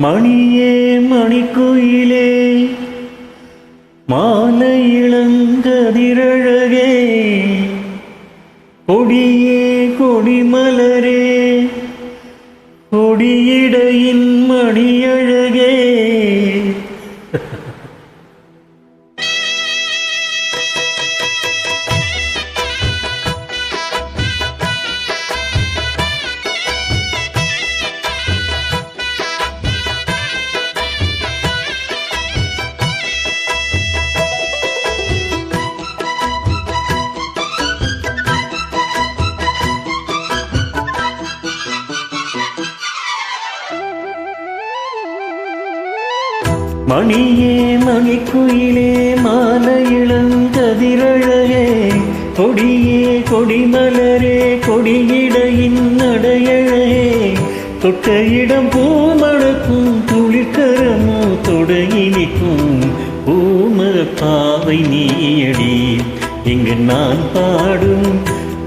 மணியே மணிக்குயிலே மாலை இளங்கதிரழகே கொடியே கொடிமலரே கொடியிடையின் மணியழகே. மணியே மணிக்குயிலே மாலை இளங்கதிரழகே கொடியே கொடிமலரே கொடியிடையின் நடையழகே தொட்ட இடம் பூமணக்கும் துளிர்கரமோ தொடையினிக்கும் பூமர பாவை நீயடி. இங்கு நான் பாடும்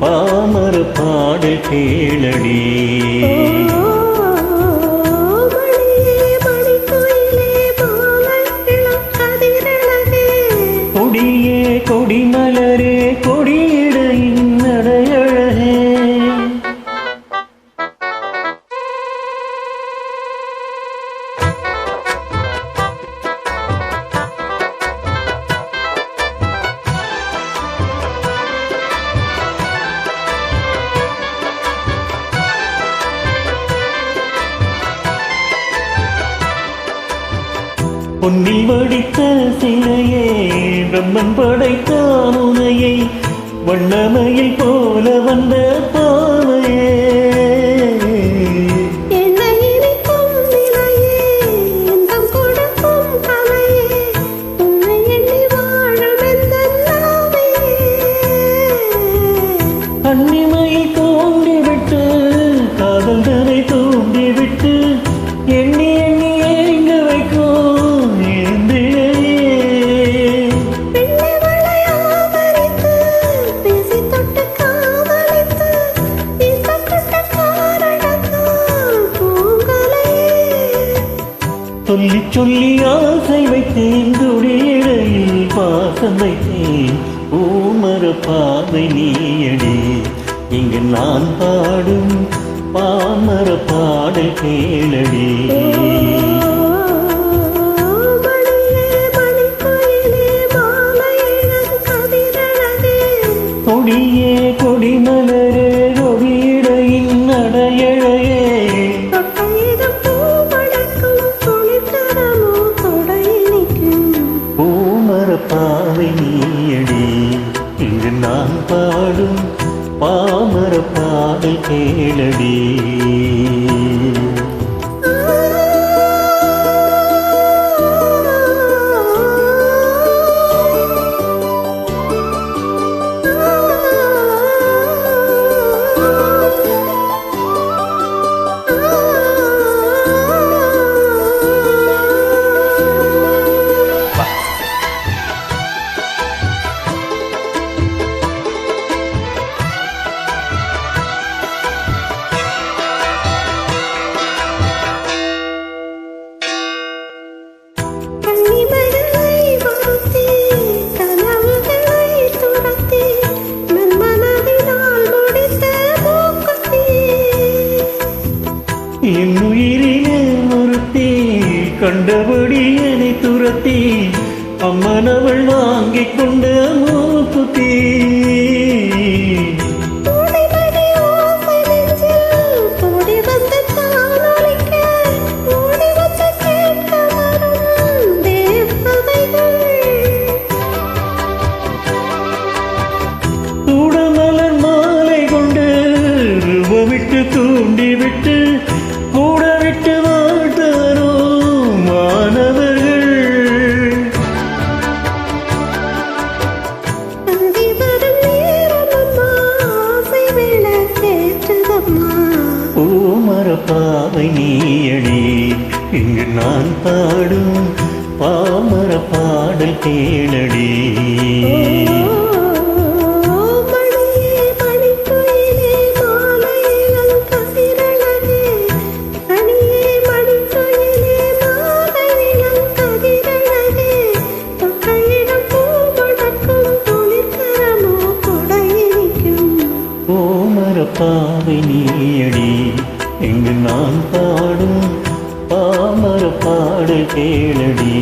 பாமர பாடல் கேளடி. கொடியே கொடிமலரே கொடியிடையின் நடையழகே. பொன்னில் வடித்த சிலையே பிரம்மன் படைத்த முனையை வண்ணமயில் போல வந்த பாவையே கண்ணிமையை தூண்டிவிட்டு காதல் தனை தூண்டிவிட்டு எண்ணி எண்ணி ஏங்க வைக்கும் சொல்லி சொல்லி ஆசை வைத்தேன் துடியிடையில் பாசம் வைத்தேன் பூமர பாவை நீயடி. இங்கு நான் பாடும் பாமர பாடல் கேளடி. கொடியே கொடிமலரே கொடியிடையின் நடையழகே பூமர பாவை நீயடி. இங்கு நான் பாடும் பாமர பாடல் கேளடி. என் உயிரிலே ஒருத்தி கண்டபடி என்னை துரத்தி அம்மனவள் வாங்கிக் கொண்ட மூக்குத்தி தூடமலர் மாலை கொண்டு விட்டு தூண்டிவிட்டு கூட விட்டு வாழ்த்தாரோ மாணவர்கள். பூமர பாவை நீயடி. இங்கு நான் பாடும் பாமர பாடல் கேளடி. பாவை நீயடி இங்கு நான் பாடும் பாமர பாடல் கேளடி